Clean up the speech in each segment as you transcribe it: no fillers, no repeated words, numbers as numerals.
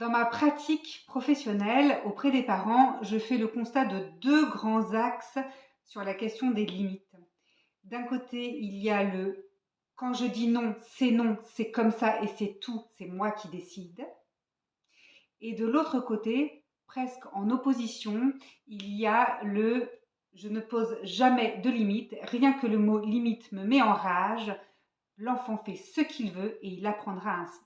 Dans ma pratique professionnelle auprès des parents, je fais le constat de deux grands axes sur la question des limites. D'un côté, il y a le quand je dis non, c'est comme ça et c'est tout, c'est moi qui décide. Et de l'autre côté, presque en opposition, il y a le je ne pose jamais de limite, rien que le mot limite me met en rage, l'enfant fait ce qu'il veut et il apprendra ainsi.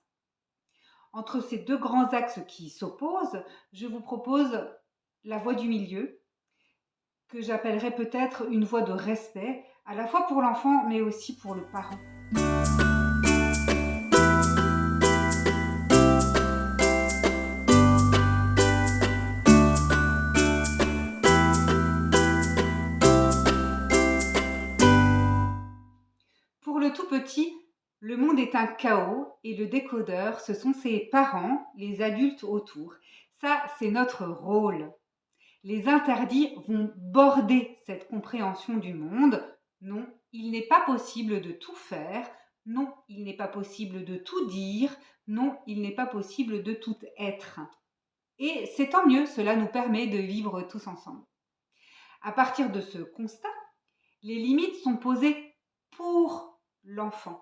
Entre ces deux grands axes qui s'opposent, je vous propose la voie du milieu, que j'appellerais peut-être une voie de respect, à la fois pour l'enfant mais aussi pour le parent. Pour le tout petit, le monde est un chaos et le décodeur, ce sont ses parents, les adultes autour. Ça, c'est notre rôle. Les interdits vont border cette compréhension du monde. Non, il n'est pas possible de tout faire. Non, il n'est pas possible de tout dire. Non, il n'est pas possible de tout être. Et c'est tant mieux, cela nous permet de vivre tous ensemble. À partir de ce constat, les limites sont posées pour l'enfant.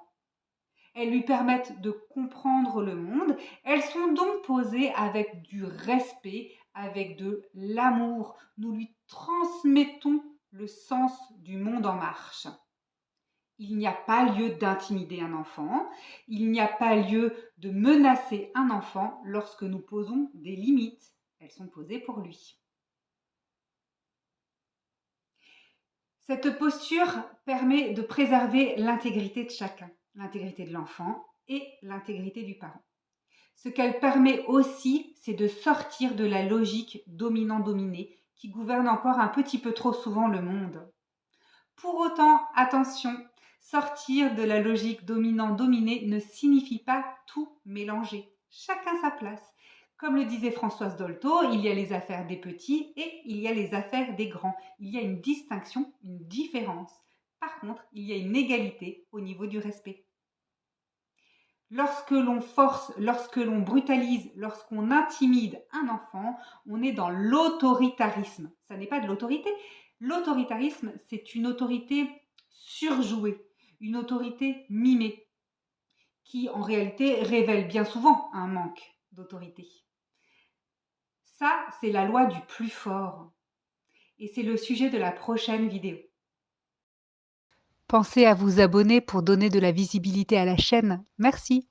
Elles lui permettent de comprendre le monde. Elles sont donc posées avec du respect, avec de l'amour. Nous lui transmettons le sens du monde en marche. Il n'y a pas lieu d'intimider un enfant. Il n'y a pas lieu de menacer un enfant lorsque nous posons des limites. Elles sont posées pour lui. Cette posture permet de préserver l'intégrité de chacun, l'intégrité de l'enfant et l'intégrité du parent. Ce qu'elle permet aussi, c'est de sortir de la logique dominant-dominé qui gouverne encore un petit peu trop souvent le monde. Pour autant, attention, sortir de la logique dominant-dominé ne signifie pas tout mélanger. Chacun sa place. Comme le disait Françoise Dolto, il y a les affaires des petits et il y a les affaires des grands. Il y a une distinction, une différence. Par contre, il y a une égalité au niveau du respect. Lorsque l'on force, lorsque l'on brutalise, lorsqu'on intimide un enfant, on est dans l'autoritarisme. Ça n'est pas de l'autorité. L'autoritarisme, c'est une autorité surjouée, une autorité mimée, qui en réalité révèle bien souvent un manque d'autorité. Ça, c'est la loi du plus fort. Et c'est le sujet de la prochaine vidéo. Pensez à vous abonner pour donner de la visibilité à la chaîne. Merci.